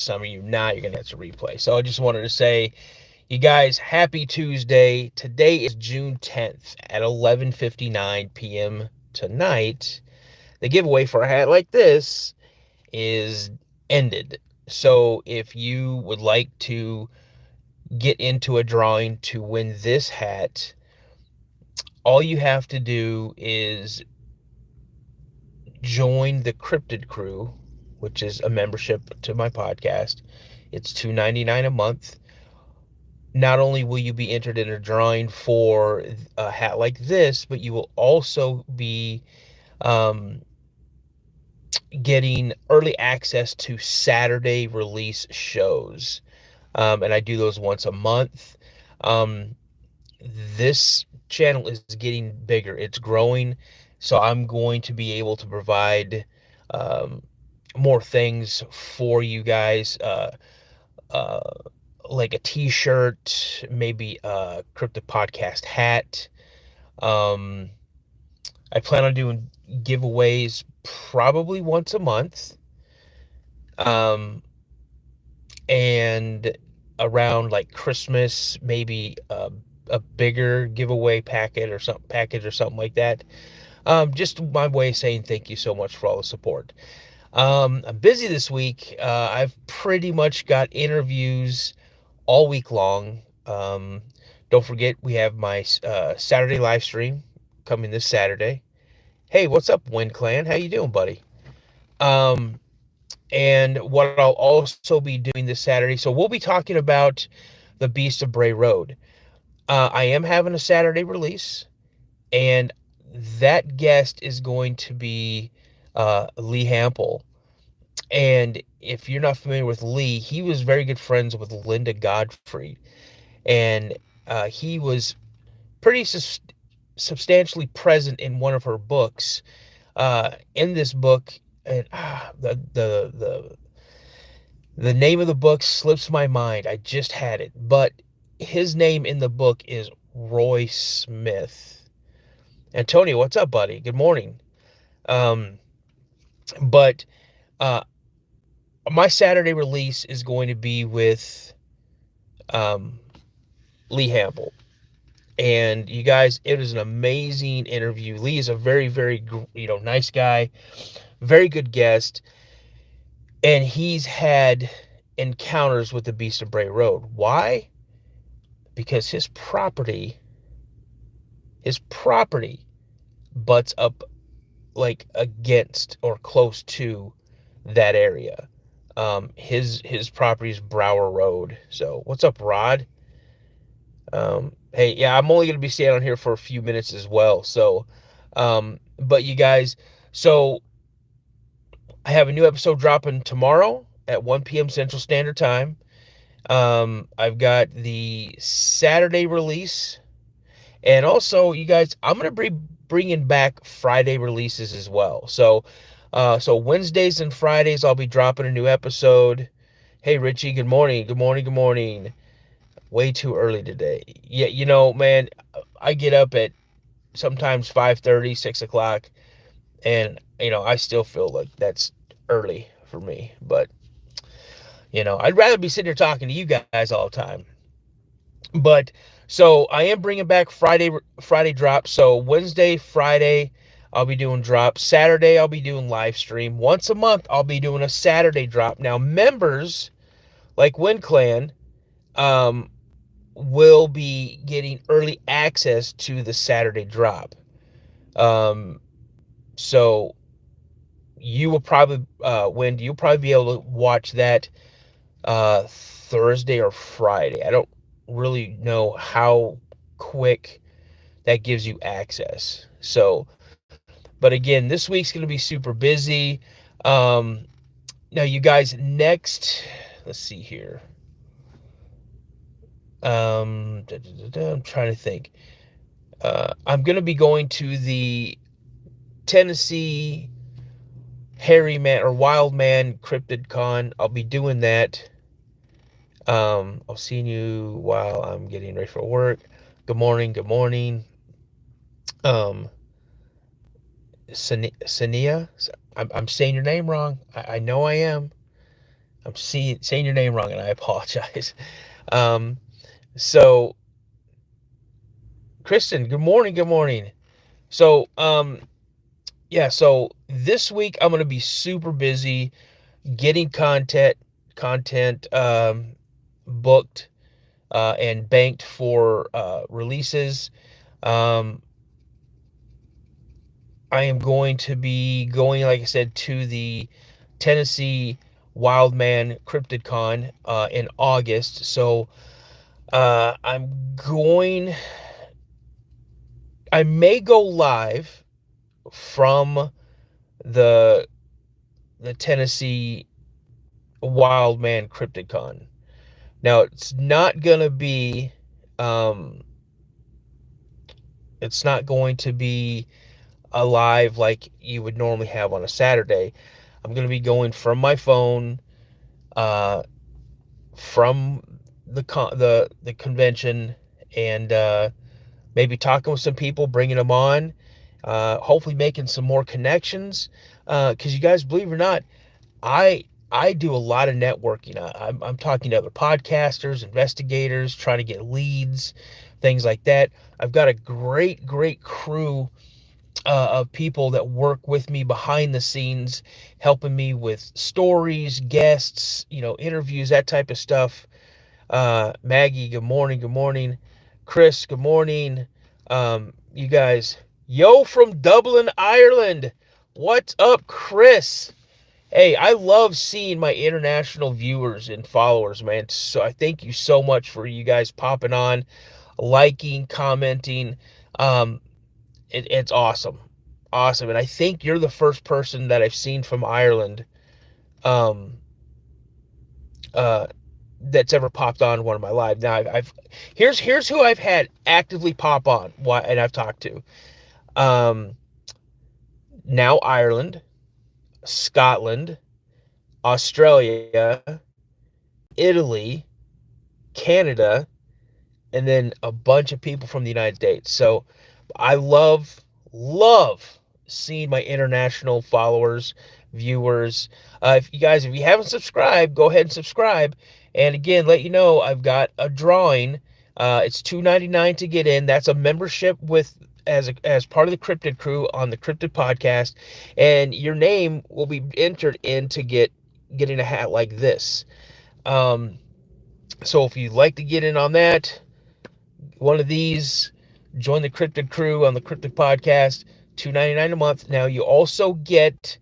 some of you not, you're going to catch a replay. So I just wanted to say, you guys, happy Tuesday. Today is June 10th at 11:59 p.m. tonight. The giveaway for a hat like this is ended. So if you would like to get into a drawing to win this hat, all you have to do is join the Cryptid crew, which is a membership to my podcast. It's $2.99 a month. Not only will you be entered in a drawing for a hat like this, but you will also be um, getting early access to Saturday release shows. And I do those once a month. Um, this channel is getting bigger. It's growing. So I'm going to be able to provide um, more things for you guys. Uh, like a t-shirt, maybe a Cryptid Podcast hat. Um, I plan on doing giveaways probably once a month. Um, and around like Christmas, maybe a bigger giveaway package or something like that. Just my way of saying thank you so much for all the support. I'm busy this week. I've pretty much got interviews all week long. Don't forget, we have my Saturday live stream coming this Saturday. Hey, what's up, Wind Clan? How you doing, buddy? Um, and what I'll also be doing this Saturday, so we'll be talking about the Beast of Bray Road. I am having a Saturday release, and that guest is going to be Lee Hample. And if you're not familiar with Lee, he was very good friends with Linda Godfrey, and he was pretty substantially present in one of her books. In this book, and the name of the book slips my mind. I just had it, but his name in the book is Roy Smith. Antonio, what's up, buddy? Good morning. Um, but uh, my Saturday release is going to be with um, Lee Hample. And you guys, it was an amazing interview. Lee is a very, very, nice guy, very good guest. And he's had encounters with the Beast of Bray Road. Why? Because his property butts up like against or close to that area. His property is Brower Road. So what's up, Rod? Hey, yeah, I'm only gonna be staying on here for a few minutes as well. So, but you guys, so I have a new episode dropping tomorrow at 1 p.m. Central Standard Time. I've got the Saturday release, and also, you guys, I'm gonna be bringing back Friday releases as well. So Wednesdays and Fridays, I'll be dropping a new episode. Hey, Richie, good morning, good morning, good morning. Way too early today. Yeah, man, I get up at sometimes 5:30, 6 o'clock, and I still feel like that's early for me. But I'd rather be sitting here talking to you guys all the time. But so I am bringing back Friday drops. So Wednesday, Friday, I'll be doing drops. Saturday, I'll be doing live stream. Once a month, I'll be doing a Saturday drop. Now, members like Wind Clan um, will be getting early access to the Saturday drop. So you will probably, you'll probably be able to watch that Thursday or Friday. I don't really know how quick that gives you access. So, but again, this week's going to be super busy. Now, you guys, next, let's see here. I'm trying to think. I'm going to be going to the Tennessee Hairy Man or Wild Man Cryptid Con. I'll be doing that. I'll see you while I'm getting ready for work. Good morning. Good morning. Sania, I'm saying your name wrong. I know I am. I'm saying your name wrong, and I apologize. Um, so, Kristen, good morning. Good morning. So, yeah. So this week I'm gonna be super busy getting content booked and banked for releases. Um, I am going to be going, like I said, to the Tennessee Wildman Cryptid Con in August. So I'm going. I may go live from the the Tennessee Wildman Cryptid Con. Now it's not gonna be. Um, it's not going to be a live like you would normally have on a Saturday. I'm going to be going from my phone, uh, from the convention, and maybe talking with some people, bringing them on, hopefully making some more connections. Because you guys, believe it or not, I do a lot of networking. I'm talking to other podcasters, investigators, trying to get leads, things like that. I've got a great crew of people that work with me behind the scenes, helping me with stories, guests, interviews, that type of stuff. Maggie, good morning. Good morning. Chris, good morning. You guys, yo from Dublin, Ireland. What's up, Chris? Hey, I love seeing my international viewers and followers, man. So I thank you so much for you guys popping on, liking, commenting. Um, it's awesome, awesome. And I think you're the first person that I've seen from Ireland, um, uh, that's ever popped on one of my live. Now here's who I've had actively pop on, and I've talked to. Um, now Ireland, Scotland, Australia, Italy, Canada, and then a bunch of people from the United States. So I love seeing my international followers, viewers. If you haven't subscribed, go ahead and subscribe. And again, let you know I've got a drawing. It's $2.99 to get in. That's a membership with as part of the Cryptid crew on the Cryptid Podcast, and your name will be entered in to getting a hat like this. Um, so if you'd like to get in on that, one of these, join the Cryptid crew on the Cryptid Podcast, $2.99 a month. Now you also get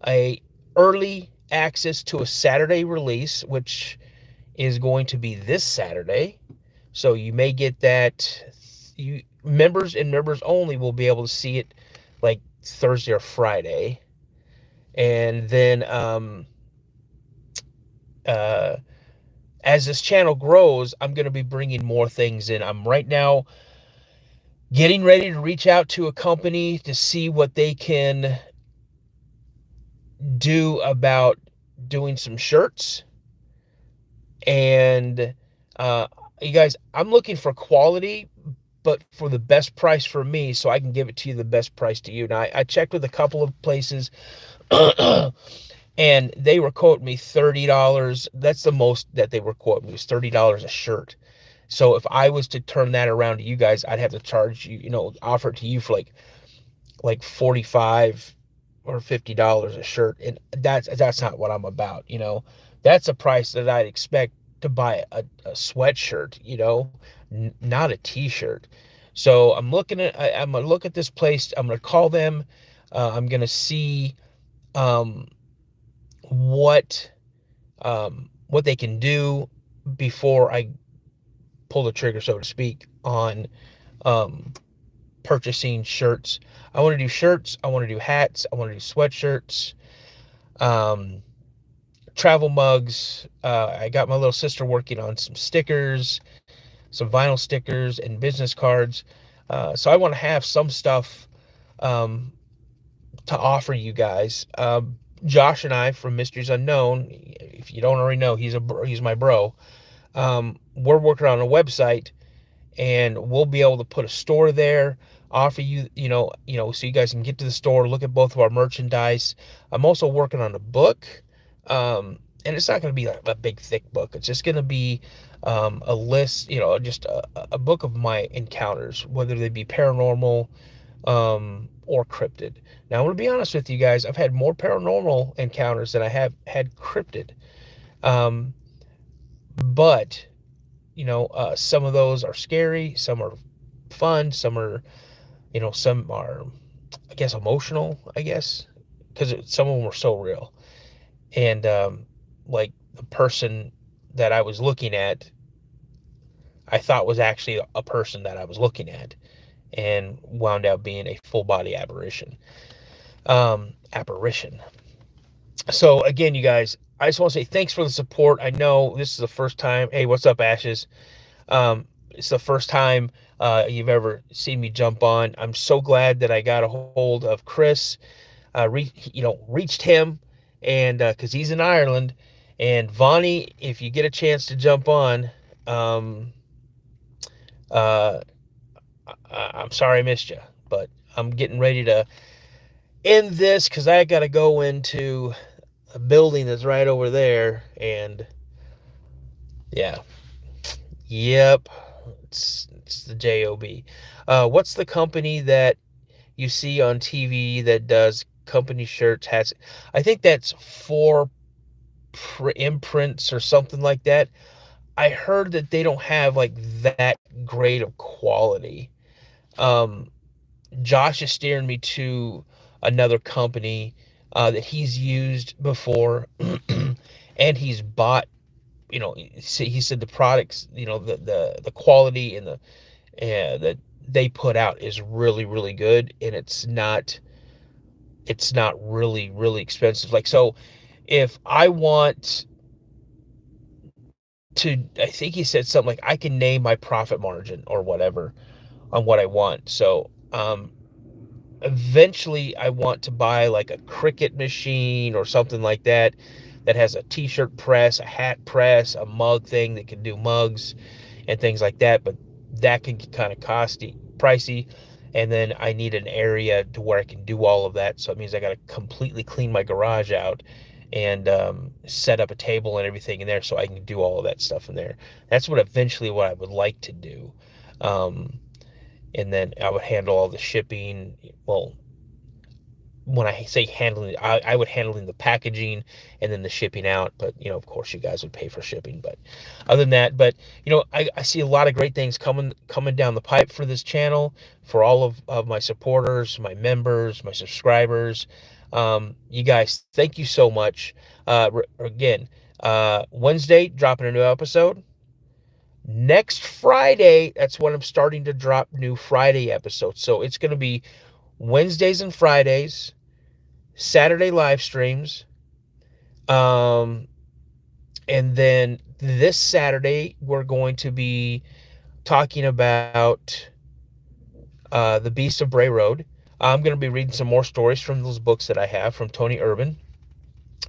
a early access to a Saturday release, which is going to be this Saturday. So you may get that. You members and members only will be able to see it like Thursday or Friday. And then as this channel grows, I'm going to be bringing more things in. I'm right now getting ready to reach out to a company to see what they can do about doing some shirts. And you guys, I'm looking for quality, but for the best price for me, so I can give it to you the best price to you. Now, I checked with a couple of places, and they were quoting me $30. That's the most that they were quoting me, was $30 a shirt. So if I was to turn that around to you guys, I'd have to charge you, offer it to you for like 45 or $50 a shirt, and that's not what I'm about. That's a price that I'd expect to buy a sweatshirt, not a t-shirt. So I'm gonna look at this place. I'm gonna call them. I'm gonna see um, what what they can do before I pull the trigger, so to speak, on um, purchasing shirts. I want to do shirts. I want to do hats. I want to do sweatshirts, um, travel mugs. I got my little sister working on some stickers, some vinyl stickers, and business cards. So I want to have some stuff um, to offer you guys. Josh and I from Mysteries Unknown, if you don't already know, he's my bro. We're working on a website, and we'll be able to put a store there, offer so you guys can get to the store, look at both of our merchandise. I'm also working on a book. and it's not going to be like a big thick book. It's just going to be a list, just a book of my encounters, whether they be paranormal or cryptid. Now, I'm going to be honest with you guys. I've had more paranormal encounters than I have had cryptid. Um, but, some of those are scary. Some are fun. Some are, I guess, emotional, I guess, because some of them were so real. And, like the person that I was looking at, I thought was actually a person that I was looking at, and wound up being a full body apparition. Apparition. So again, you guys, I just want to say thanks for the support. I know this is the first time. Hey, what's up, Ashes? It's the first time you've ever seen me jump on. I'm so glad that I got a hold of Chris. Reached him, and because he's in Ireland. And Vonnie, if you get a chance to jump on, um, uh, I'm sorry I missed you, but I'm getting ready to end this because I got to go into a building that's right over there. And yeah, yep, it's the job. What's the company that you see on TV that does company shirts, hats? I think that's for imprints or something like that. I heard that they don't have like that great of quality. um Josh is steering me to another company that he's used before, and he's bought. He said the products, the quality and that they put out is really really good, and it's not really really expensive. Like, so if I want to, I think he said something like I can name my profit margin or whatever on what I want. So eventually I want to buy like a Cricut machine or something like that that has a t-shirt press, a hat press, a mug thing that can do mugs and things like that. But that can get kind of pricey. And then I need an area to where I can do all of that. So it means I got to completely clean my garage out and set up a table and everything in there so I can do all of that stuff in there. That's what I would like to do. Um, and then I would handle all the shipping. Well, when I say handling, I would handling the packaging and then the shipping out. But of course, you guys would pay for shipping. But other than that, I see a lot of great things coming down the pipe for this channel, for all of my supporters, my members, my subscribers. You guys, thank you so much. Again, Wednesday dropping a new episode. Next Friday, that's when I'm starting to drop new Friday episodes. So it's going to be Wednesdays and Fridays, Saturday live streams. And then this Saturday, we're going to be talking about The Beast of Bray Road. I'm going to be reading some more stories from those books that I have from Tony Urban.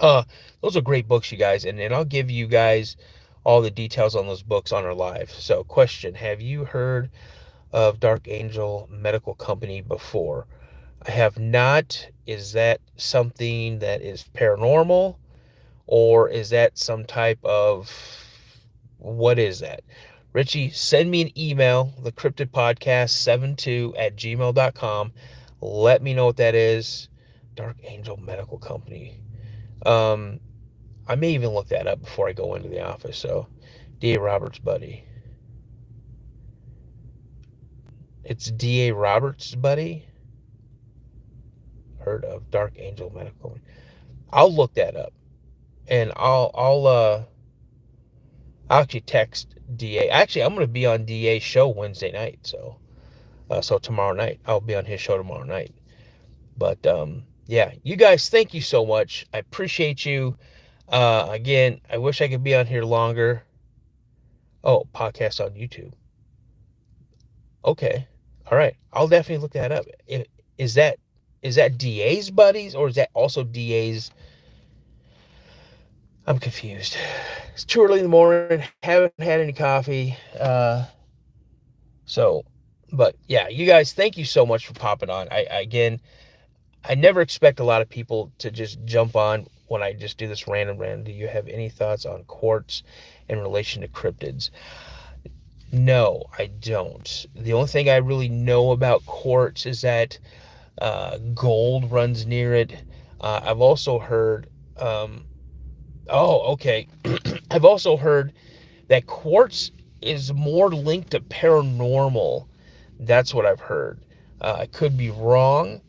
Those are great books, you guys. And I'll give you guys all the details on those books on our live. So, question: have you heard of Dark Angel Medical Company before? I have not. Is that something that is paranormal, or is that some type of, what is that? Richie, send me an email, the Cryptid Podcast 72@gmail.com. Let me know what that is. Dark Angel Medical Company. Um, I may even look that up before I go into the office. So, D.A. Roberts' buddy. It's D.A. Roberts' buddy. Heard of Dark Angel Medical. I'll look that up, and I'll actually text DA. Actually, I'm going to be on DA's show Wednesday night, so tomorrow night I'll be on his show tomorrow night. But yeah, you guys, thank you so much. I appreciate you. Again, I wish I could be on here longer. Oh, podcast on YouTube. Okay, all right, I'll definitely look that up. Is that is that DA's buddies, or is that also DA's? I'm confused. It's too early in the morning. Haven't had any coffee. So, but yeah, you guys, thank you so much for popping on. Again, I never expect a lot of people to just jump on when I just do this random rant, do you have any thoughts on quartz in relation to cryptids? No, I don't. The only thing I really know about quartz is that gold runs near it. I've also heard, um, oh, okay. I've also heard that quartz is more linked to paranormal. That's what I've heard. I could be wrong,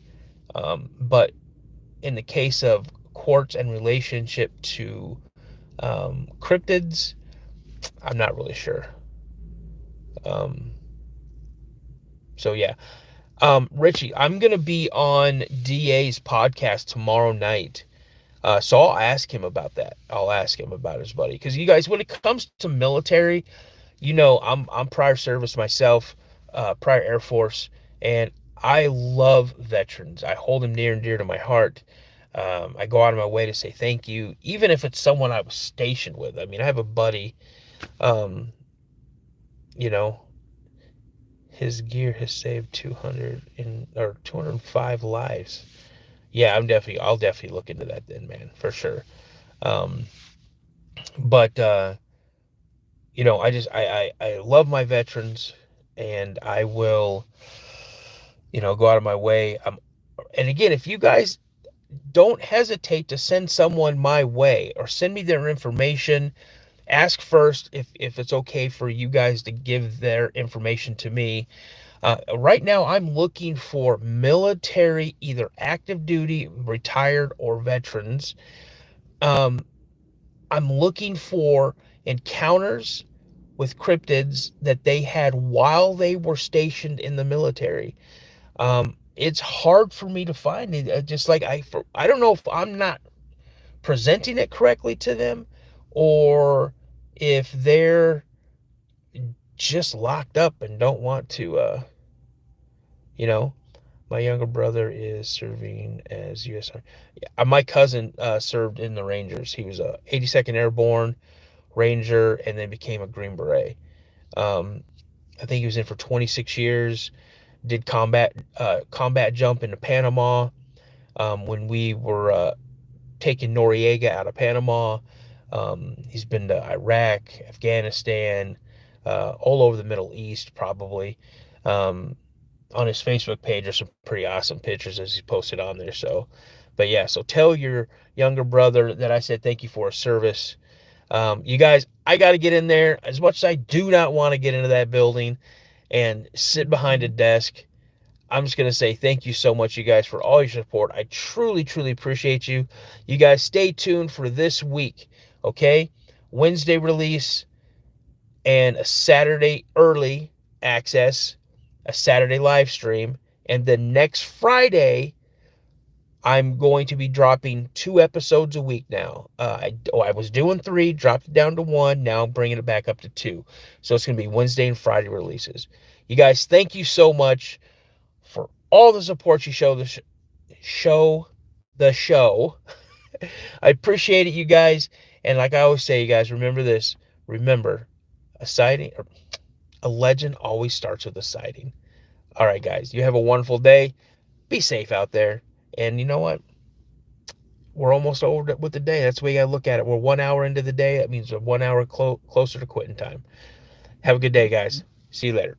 but in the case of quartz and relationship to cryptids, I'm not really sure. Um, so yeah, Richie, I'm gonna be on DA's podcast tomorrow night. So I'll ask him about that. I'll ask him about his buddy, because you guys, when it comes to military, I'm prior service myself, prior Air Force, and I love veterans. I hold them near and dear to my heart. I go out of my way to say thank you, even if it's someone I was stationed with. I mean, I have a buddy, um, you know, his gear has saved 205 lives. Yeah, I'll definitely look into that then, man, for sure. Um, but I love my veterans, and I will, go out of my way. And again, if you guys don't hesitate to send someone my way or send me their information, ask first if it's okay for you guys to give their information to me. Right now, I'm looking for military, either active duty, retired, or veterans. Um, I'm looking for encounters with cryptids that they had while they were stationed in the military. It's hard for me to find it. Just like I don't know if I'm not presenting it correctly to them, or if they're just locked up and don't want to. You know, my younger brother is serving as U.S. Yeah, my cousin served in the Rangers. He was a 82nd Airborne Ranger, and then became a Green Beret. Um, I think he was in for 26 years. Did combat jump into Panama when we were taking Noriega out of Panama. He's been to Iraq, Afghanistan, all over the Middle East, probably. Um, on his Facebook page, there's some pretty awesome pictures as he posted on there. So, but yeah, so tell your younger brother that I said thank you for his service. You guys, I got to get in there. As much as I do not want to get into that building and sit behind a desk, I'm just going to say thank you so much, you guys, for all your support. I truly, truly appreciate you. You guys stay tuned for this week, okay? Wednesday release and a Saturday early access, a Saturday live stream, and then next Friday, I'm going to be dropping 2 episodes a week now. I was doing 3, dropped it down to 1. Now I'm bringing it back up to 2. So it's going to be Wednesday and Friday releases. You guys, thank you so much for all the support you show the show. I appreciate it, you guys. And like I always say, you guys, remember this. Remember, a legend always starts with a sighting. All right, guys, you have a wonderful day. Be safe out there. And you know what? We're almost over with the day. That's the way you got to look at it. We're 1 hour into the day. That means we're 1 hour closer to quitting time. Have a good day, guys. See you later.